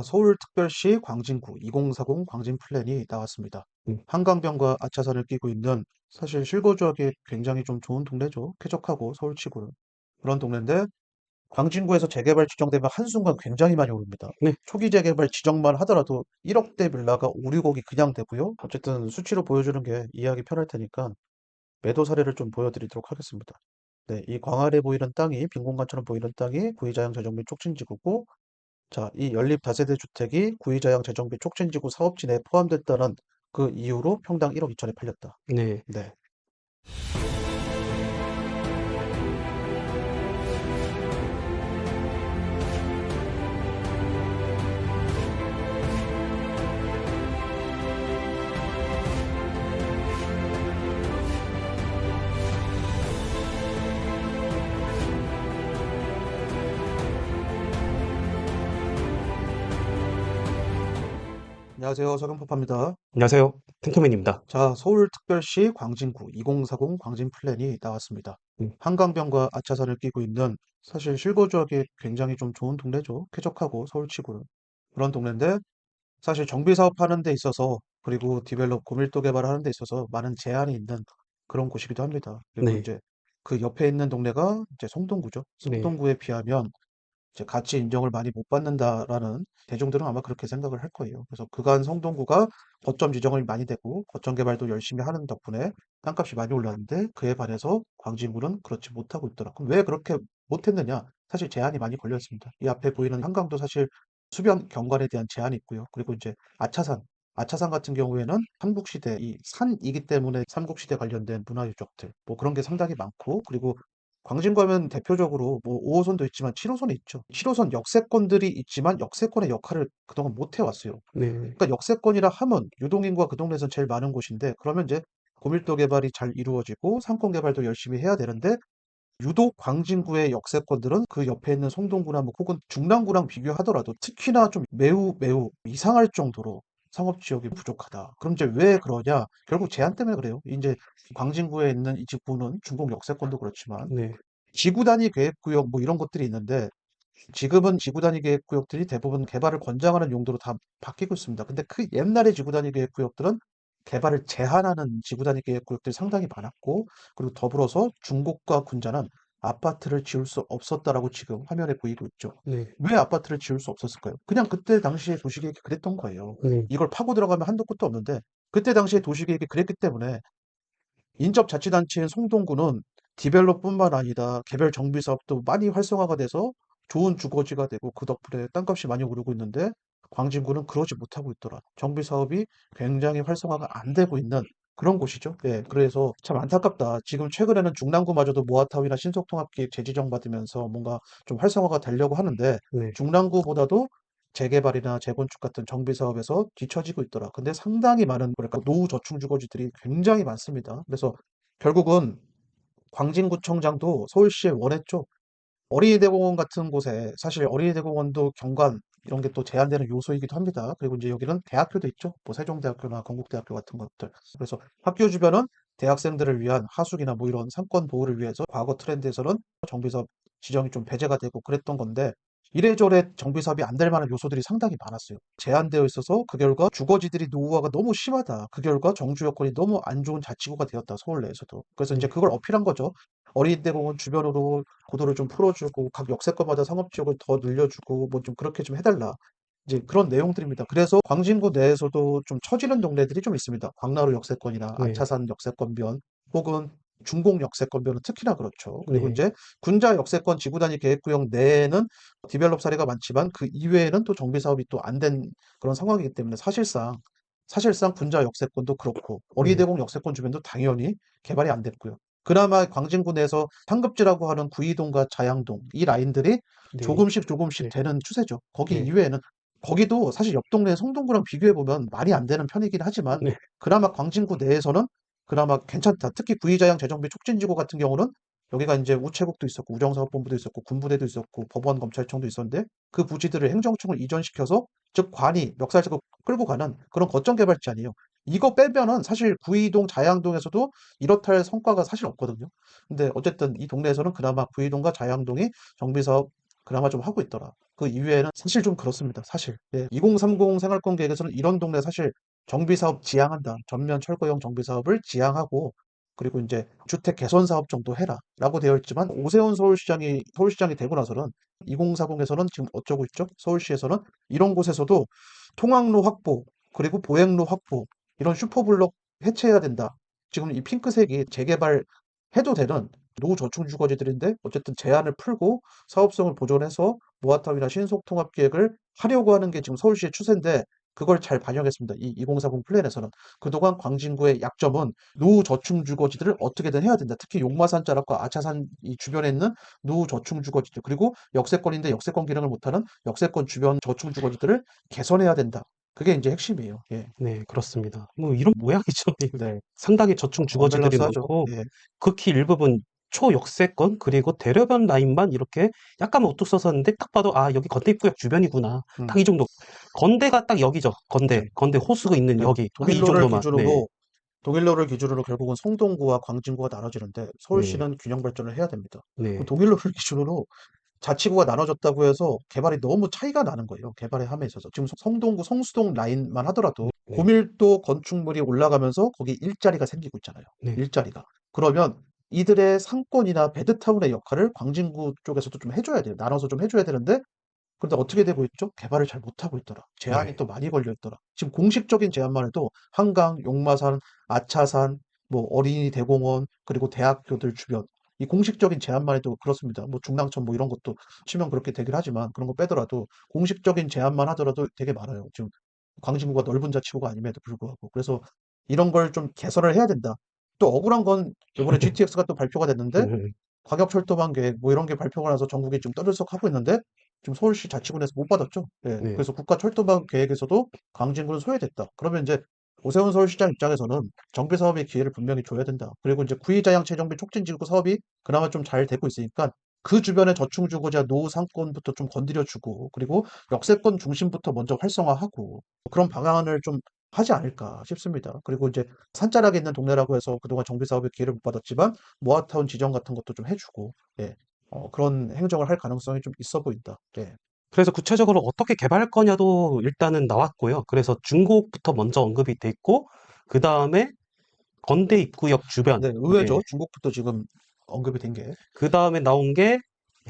서울특별시 광진구 2040 광진 플랜이 나왔습니다. 음. 한강변과 아차산을 끼고 있는 사실 실거주하기 굉장히 좀 좋은 동네죠. 쾌적하고 서울치고는. 그런 동네인데 광진구에서 재개발 지정되면 한순간 굉장히 많이 오릅니다. 네. 초기 재개발 지정만 하더라도 1억대 빌라가 5, 6억이 그냥 되고요. 어쨌든 수치로 보여주는 게 이해하기 편할 테니까 매도 사례를 좀 보여드리도록 하겠습니다. 네, 이 광활해 보이는 땅이 빈 공간처럼 보이는 땅이 구이자양 재정비 촉진지구고, 자, 이 연립 다세대 주택이 구이자양 재정비 촉진지구 사업지 내에 포함됐다는 그 이유로 평당 1억 2천에 팔렸다. 네. 네. 안녕하세요. 서경파파입니다. 안녕하세요. 탱커맨입니다. 자, 서울특별시 광진구 2040 광진 플랜이 나왔습니다. 음. 한강변과 아차산을 끼고 있는 사실 실거주하기 굉장히 좀 좋은 동네죠. 쾌적하고 서울치고는. 그런 동네인데 사실 정비 사업하는 데 있어서 그리고 디벨롭 고밀도 개발하는 데 있어서 많은 제한이 있는 그런 곳이기도 합니다. 그리고 네. 이제 그 옆에 있는 동네가 이제 성동구죠. 네. 성동구에 비하면 이제 가치 인정을 많이 못 받는다라는 대중들은 아마 그렇게 생각을 할 거예요. 그래서 그간 성동구가 거점 지정을 많이 되고 거점 개발도 열심히 하는 덕분에 땅값이 많이 올랐는데 그에 반해서 광진구는 그렇지 못하고 있더라. 그럼 왜 그렇게 못했느냐? 사실 제한이 많이 걸렸습니다. 이 앞에 보이는 한강도 사실 수변 경관에 대한 제한이 있고요. 그리고 이제 아차산, 아차산 같은 경우에는 삼국시대 이 산이기 때문에 삼국시대 관련된 문화 유적들 뭐 그런 게 상당히 많고, 그리고 광진구 하면 대표적으로 뭐 5호선도 있지만 7호선이 있죠. 7호선 역세권들이 있지만 역세권의 역할을 그동안 못 해왔어요. 네. 그러니까 역세권이라 하면 유동인구가 그 동네에서 제일 많은 곳인데, 그러면 이제 고밀도 개발이 잘 이루어지고 상권 개발도 열심히 해야 되는데, 유독 광진구의 역세권들은 그 옆에 있는 성동구나 뭐 혹은 중랑구랑 비교하더라도 특히나 좀 매우 매우 이상할 정도로 상업지역이 부족하다. 그럼 이제 왜 그러냐? 결국 제한 때문에 그래요. 이제 광진구에 있는 이 지구는 중국 역세권도 그렇지만 네. 지구 단위 계획구역 뭐 이런 것들이 있는데, 지금은 지구 단위 계획구역들이 대부분 개발을 권장하는 용도로 다 바뀌고 있습니다. 근데 그 옛날의 지구 단위 계획구역들은 개발을 제한하는 지구 단위 계획구역들이 상당히 많았고, 그리고 더불어서 중국과 군자는 아파트를 지을 수 없었다라고 지금 화면에 보이고 있죠. 네. 왜 아파트를 지을 수 없었을까요? 그냥 그때 당시에 도시계획이 그랬던 거예요. 네. 이걸 파고 들어가면 한도 끝도 없는데, 그때 당시에 도시계획이 그랬기 때문에 인접자치단체인 송동구는 디벨롭뿐만 아니라 개별 정비 사업도 많이 활성화가 돼서 좋은 주거지가 되고 그 덕분에 땅값이 많이 오르고 있는데, 광진구는 그러지 못하고 있더라. 정비 사업이 굉장히 활성화가 안 되고 있는 그런 곳이죠. 네, 그래서 참 안타깝다. 지금 최근에는 중랑구마저도 모아타운이나 신속통합기획 재지정 받으면서 뭔가 좀 활성화가 되려고 하는데, 네. 중랑구보다도 재개발이나 재건축 같은 정비 사업에서 뒤처지고 있더라. 근데 상당히 많은 뭐랄까 노후 저층 주거지들이 굉장히 많습니다. 그래서 결국은 광진구청장도 서울시에 원했죠. 어린이대공원 같은 곳에 사실 어린이대공원도 경관 이런 게 또 제한되는 요소이기도 합니다. 그리고 이제 여기는 대학교도 있죠. 뭐 세종대학교나 건국대학교 같은 것들. 그래서 학교 주변은 대학생들을 위한 하숙이나 뭐 이런 상권 보호를 위해서 과거 트렌드에서는 정비사업 지정이 좀 배제가 되고 그랬던 건데, 이래저래 정비사업이 안 될 만한 요소들이 상당히 많았어요. 제한되어 있어서 그 결과 주거지들이 노후화가 너무 심하다. 그 결과 정주 여건이 너무 안 좋은 자치구가 되었다. 서울 내에서도. 그래서 이제 네. 그걸 어필한 거죠. 어린이대공원 주변으로 고도를 좀 풀어주고 각 역세권마다 상업지역을 더 늘려주고 뭐 좀 그렇게 좀 해달라. 이제 그런 내용들입니다. 그래서 광진구 내에서도 좀 처지는 동네들이 좀 있습니다. 광나루 역세권이나 네. 아차산 역세권변 혹은 중공 역세권변은 특히나 그렇죠. 그리고 네. 이제 군자 역세권 지구 단위 계획구역 내에는 디벨롭 사례가 많지만 그 이외에는 또 정비 사업이 또 안 된 그런 상황이기 때문에 사실상 군자 역세권도 그렇고 네. 어린이대공 역세권 주변도 당연히 개발이 안 됐고요. 그나마 광진구 내에서 상급지라고 하는 구이동과 자양동 이 라인들이 네. 조금씩 네. 되는 추세죠. 거기 네. 이외에는 거기도 사실 옆 동네 성동구랑 비교해 보면 말이 안 되는 편이긴 하지만 네. 그나마 광진구 내에서는 그나마 괜찮다. 특히 구이자양 재정비 촉진지구 같은 경우는 여기가 이제 우체국도 있었고 우정사업본부도 있었고 군부대도 있었고 법원 검찰청도 있었는데, 그 부지들을 행정청을 이전시켜서 즉 관이 멱살잡고 끌고 가는 그런 거점 개발지 아니에요. 이거 빼면은 사실 구이동 자양동에서도 이렇다 할 성과가 사실 없거든요. 근데 어쨌든 이 동네에서는 그나마 구이동과 자양동이 정비사업 그나마 좀 하고 있더라. 그 이외에는 사실 좀 그렇습니다. 사실. 예. 2030 생활권 계획에서는 이런 동네 사실 정비 사업 지향한다. 전면 철거형 정비 사업을 지향하고 그리고 이제 주택 개선 사업 정도 해라라고 되어 있지만 오세훈 서울시장이 되고 나서는 2040에서는 지금 어쩌고 있죠? 서울시에서는 이런 곳에서도 통학로 확보 그리고 보행로 확보 이런 슈퍼블록 해체해야 된다. 지금 이 핑크색이 재개발해도 되는 노저층주거지들인데 어쨌든 제한을 풀고 사업성을 보존해서 모아타운이나 신속통합 계획을 하려고 하는 게 지금 서울시의 추세인데 그걸 잘 반영했습니다. 이 2040 플랜에서는. 그동안 광진구의 약점은 노저층주거지들을 어떻게든 해야 된다. 특히 용마산 자락과 아차산 이 주변에 있는 노저층주거지들 그리고 역세권인데 역세권 기능을 못하는 역세권 주변 저층주거지들을 개선해야 된다. 그게 이제 핵심이에요. 예. 네, 그렇습니다. 뭐 이런 모양이죠. 네. 상당히 저층 주거지들이 언밸런스하죠. 많고 예. 극히 일부분 초역세권 그리고 대로변 라인만 이렇게 약간 우뚝 섰었는데 딱 봐도 아 여기 건대입구역 주변이구나. 음. 딱 이 정도. 건대가 딱 여기죠. 네. 건대 호수가 있는 네. 여기 딱 이 정도만. 네, 동일로를 기준으로 결국은 성동구와 광진구가 나눠지는데 네, 서울시는 균형 발전을 해야 됩니다. 그럼 네, 동일로를 기준으로 자치구가 나눠졌다고 해서 개발이 너무 차이가 나는 거예요. 개발의 함에 있어서. 지금 성동구, 성수동 라인만 하더라도 네, 고밀도 건축물이 올라가면서 거기 일자리가 생기고 있잖아요. 네, 일자리가. 그러면 이들의 상권이나 베드타운의 역할을 광진구 쪽에서도 좀 해줘야 돼요. 나눠서 좀 해줘야 되는데 그런데 어떻게 되고 있죠? 개발을 잘 못하고 있더라. 제한이 네, 또 많이 걸려 있더라. 지금 공식적인 제한만 해도 한강, 용마산, 아차산, 뭐 어린이 대공원, 그리고 대학교들 주변 이 공식적인 제한만 해도 그렇습니다. 뭐 중랑천 뭐 이런 것도 치면 그렇게 되긴 하지만 그런 거 빼더라도 공식적인 제한만 하더라도 되게 많아요. 지금 광진구가 넓은 자치구가 아님에도 불구하고. 그래서 이런 걸 좀 개선을 해야 된다. 또 억울한 건 이번에 GTX가 또 발표가 됐는데 네, 광역철도망 계획 뭐 이런 게 발표가 나서 전국이 좀 떠들썩하고 있는데 지금 서울시 자치구에서 못 받았죠. 예. 네. 그래서 국가철도망 계획에서도 광진구는 소외됐다. 그러면 이제 오세훈 서울시장 입장에서는 정비 사업의 기회를 분명히 줘야 된다. 그리고 이제 구의자양 재정비 촉진지구 사업이 그나마 좀 잘 되고 있으니까 그 주변의 저층주거지와 노후 상권부터 좀 건드려주고 그리고 역세권 중심부터 먼저 활성화하고 그런 방안을 좀 하지 않을까 싶습니다. 그리고 이제 산자락에 있는 동네라고 해서 그동안 정비 사업의 기회를 못 받았지만 모아타운 지정 같은 것도 좀 해주고 예. 그런 행정을 할 가능성이 좀 있어 보인다. 예. 그래서 구체적으로 어떻게 개발할 거냐도 일단은 나왔고요. 그래서 중곡부터 먼저 언급이 돼 있고 그 다음에 건대 입구역 주변, 네, 네. 의외죠. 중국부터 지금 언급이 된 게. 그 다음에 나온 게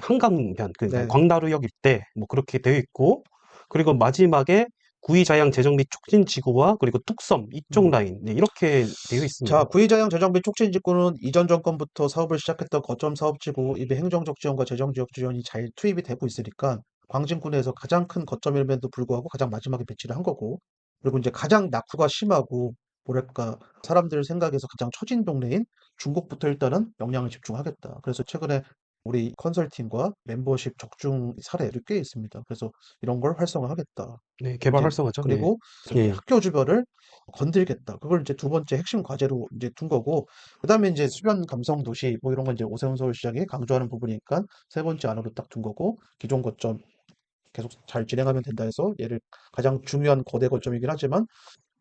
한강변, 그러니까 네. 광나루역 일대, 뭐 그렇게 되어 있고, 그리고 마지막에 구의자양 재정비 촉진지구와 그리고 뚝섬 이쪽 음. 라인, 네, 이렇게 되어 자, 있습니다. 구의자양 재정비 촉진직구는 이전 정권부터 사업을 시작했던 거점 사업지구, 이게 행정적 지원과 재정지역 지원이 잘 투입이 되고 있으니까 광진구 내에서 가장 큰 거점임에도 불구하고 가장 마지막에 배치를 한 거고, 그리고 이제 가장 낙후가 심하고, 뭐랄까, 사람들 생각에서 가장 처진 동네인 중국부터 일단은 역량을 집중하겠다. 그래서 최근에 우리 컨설팅과 멤버십 적중 사례를 꽤 있습니다. 그래서 이런 걸 활성화하겠다. 네, 개발 이제 활성화죠. 네. 그리고 이 예. 학교 주변을 건들겠다. 그걸 이제 두 번째 핵심 과제로 이제 둔 거고, 그다음에 이제 수변 감성 도시 뭐 이런 건 이제 오세훈 서울시장이 강조하는 부분이니까 세 번째 안으로 딱 둔 거고, 기존 거점 계속 잘 진행하면 된다 해서 얘를 가장 중요한 거대 거점이긴 하지만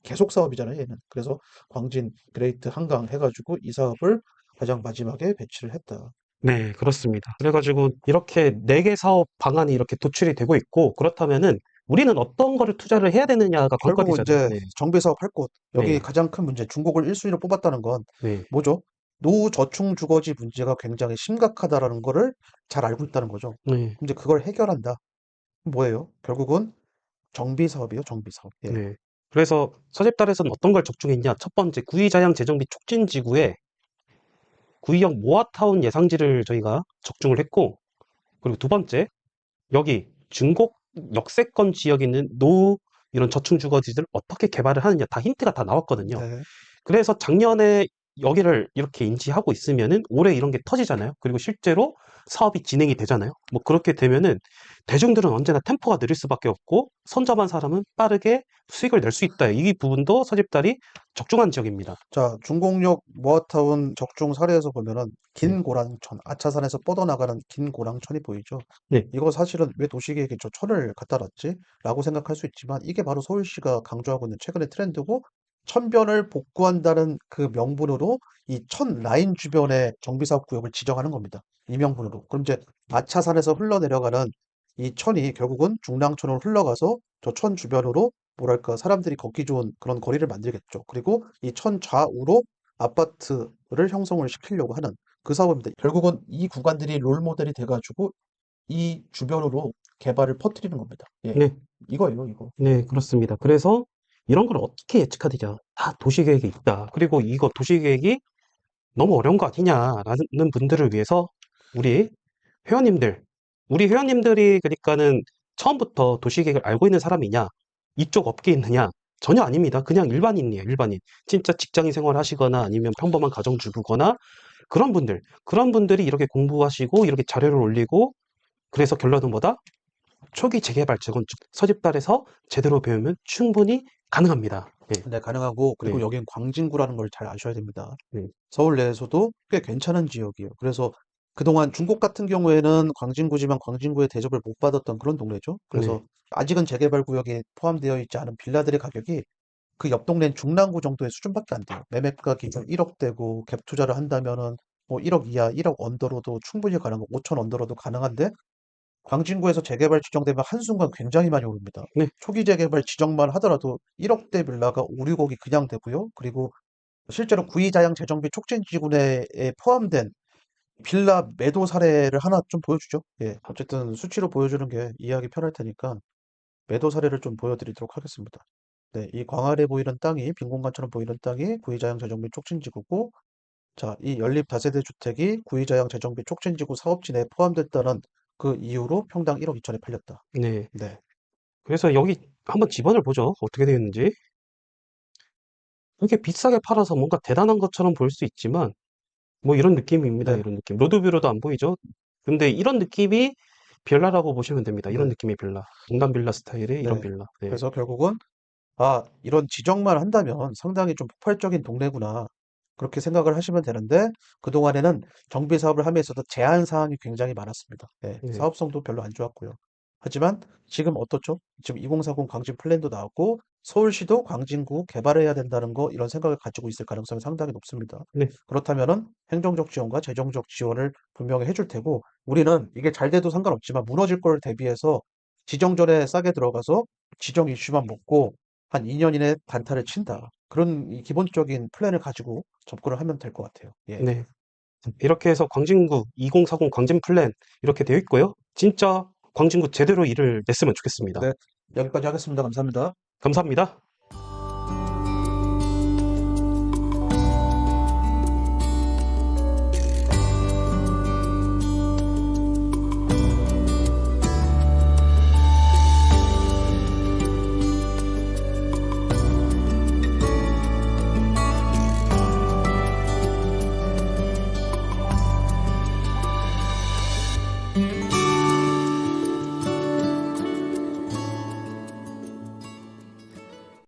계속 사업이잖아요, 얘는. 그래서 광진, 그레이트, 한강 해가지고 이 사업을 가장 마지막에 배치를 했다. 네, 그렇습니다. 그래가지고 이렇게 4개 사업 방안이 이렇게 도출이 되고 있고, 그렇다면은 우리는 어떤 거를 투자를 해야 되느냐가 결국은 관건이잖아요. 이제 네. 정비 사업 할 곳, 여기 네. 가장 큰 문제, 중국을 1순위로 뽑았다는 건 네. 뭐죠? 노후 저충 주거지 문제가 굉장히 심각하다라는 거를 잘 알고 있다는 거죠. 네. 근데 그걸 해결한다. 뭐예요? 결국은 정비 사업이에요, 정비 사업. 예. 네. 그래서 서집달에서는 어떤 걸 적중했냐? 첫 번째, 구의자양 재정비 촉진지구에 구의역 모아타운 예상지를 저희가 적중을 했고, 그리고 두 번째, 여기 중곡 역세권 지역에 있는 노후 이런 저층 주거지들 어떻게 개발을 하느냐 다 힌트가 다 나왔거든요. 네. 그래서 작년에 여기를 이렇게 인지하고 있으면은 올해 이런 게 터지잖아요. 그리고 실제로 사업이 진행이 되잖아요. 뭐 그렇게 되면은 대중들은 언제나 템포가 느릴 수밖에 없고 선점한 사람은 빠르게 수익을 낼 수 있다. 이 부분도 서집달이 적중한 지역입니다. 자, 중공역 모아타운 적중 사례에서 보면은 네. 긴 고랑천, 아차산에서 뻗어나가는 긴 고랑천이 보이죠? 네. 이거 사실은 왜 도시계획에 저 천을 갖다 놨지? 라고 생각할 수 있지만 이게 바로 서울시가 강조하고 있는 최근의 트렌드고 천변을 복구한다는 그 명분으로 이 천 라인 주변에 정비사업 구역을 지정하는 겁니다. 이 명분으로. 그럼 이제 아차산에서 흘러내려가는 이 천이 결국은 중랑천으로 흘러가서 저 천 주변으로 뭐랄까 사람들이 걷기 좋은 그런 거리를 만들겠죠. 그리고 이 천 좌우로 아파트를 형성을 시키려고 하는 그 사업입니다. 결국은 이 구간들이 롤 모델이 돼가지고 이 주변으로 개발을 퍼뜨리는 겁니다. 예, 네, 이거예요, 이거. 네, 그렇습니다. 그래서 이런 걸 어떻게 예측하느냐. 다 도시계획이 있다. 그리고 이거 도시계획이 너무 어려운 거 아니냐라는 분들을 위해서 우리 회원님들, 우리 회원님들이 그러니까는 처음부터 도시계획을 알고 있는 사람이냐, 이쪽 업계에 있느냐, 전혀 아닙니다. 그냥 일반인이에요, 일반인. 진짜 직장인 생활 하시거나 아니면 평범한 가정주부거나 그런 분들이 이렇게 공부하시고 이렇게 자료를 올리고 그래서 결론은 뭐다? 초기 재개발, 재건축, 서집달에서 제대로 배우면 충분히 가능합니다. 네, 네, 가능하고, 그리고 네, 여긴 광진구라는 걸 잘 아셔야 됩니다. 네, 서울 내에서도 꽤 괜찮은 지역이에요. 그래서 그동안 중국 같은 경우에는 광진구지만 광진구의 대접을 못 받았던 그런 동네죠. 네, 그래서 아직은 재개발 구역에 포함되어 있지 않은 빌라들의 가격이 그 옆 동네는 중랑구 정도의 수준밖에 안 돼요. 매매가 기준 1억대고 갭 투자를 한다면은 뭐 1억 이하, 1억 언더로도 충분히 가능하고 5천 언더로도 가능한데 광진구에서 재개발 지정되면 한순간 굉장히 많이 오릅니다. 네, 초기 재개발 지정만 하더라도 1억대 빌라가 5, 6억이 그냥 되고요. 그리고 실제로 구이자양 재정비 촉진지구내에 포함된 빌라 매도 사례를 하나 좀 보여주죠. 예, 어쨌든 수치로 보여주는 게 이해하기 편할 테니까 매도 사례를 좀 보여드리도록 하겠습니다. 네, 이 광활해 보이는 땅이 빈 공간처럼 보이는 땅이 구이자양 재정비 촉진지구고, 자, 이 연립 다세대 주택이 구이자양 재정비 촉진지구 사업지 내에 포함됐다는 그 이유로 평당 1억 2천에 팔렸다. 네. 네, 그래서 여기 한번 집안을 보죠. 어떻게 되어 있는지. 이렇게 비싸게 팔아서 뭔가 대단한 것처럼 보일 수 있지만, 뭐 이런 느낌입니다. 네, 이런 느낌. 로드뷰로도 안 보이죠? 근데 이런 느낌이 빌라라고 보시면 됩니다. 이런 네, 느낌의 빌라. 공간 빌라 스타일의 이런 네. 빌라. 네. 그래서 결국은 아, 이런 지정만 한다면 상당히 좀 폭발적인 동네구나. 그렇게 생각을 하시면 되는데, 그동안에는 정비 사업을 함에 있어서 제한 사항이 굉장히 많았습니다. 예, 네. 사업성도 별로 안 좋았고요. 하지만 지금 어떻죠? 지금 2040 광진 플랜도 나왔고, 서울시도 광진구 개발해야 된다는 거, 이런 생각을 가지고 있을 가능성이 상당히 높습니다. 네. 그렇다면은 행정적 지원과 재정적 지원을 분명히 해줄 테고, 우리는 이게 잘 돼도 상관없지만 무너질 걸 대비해서 지정 전에 싸게 들어가서 지정 이슈만 먹고 한 2년 이내에 단타를 친다. 그런 이 기본적인 플랜을 가지고 접근을 하면 될 것 같아요. 예. 네. 이렇게 해서 광진구 2040 광진 플랜 이렇게 되어 있고요. 진짜 광진구 제대로 일을 냈으면 좋겠습니다. 네. 여기까지 하겠습니다. 감사합니다. 감사합니다.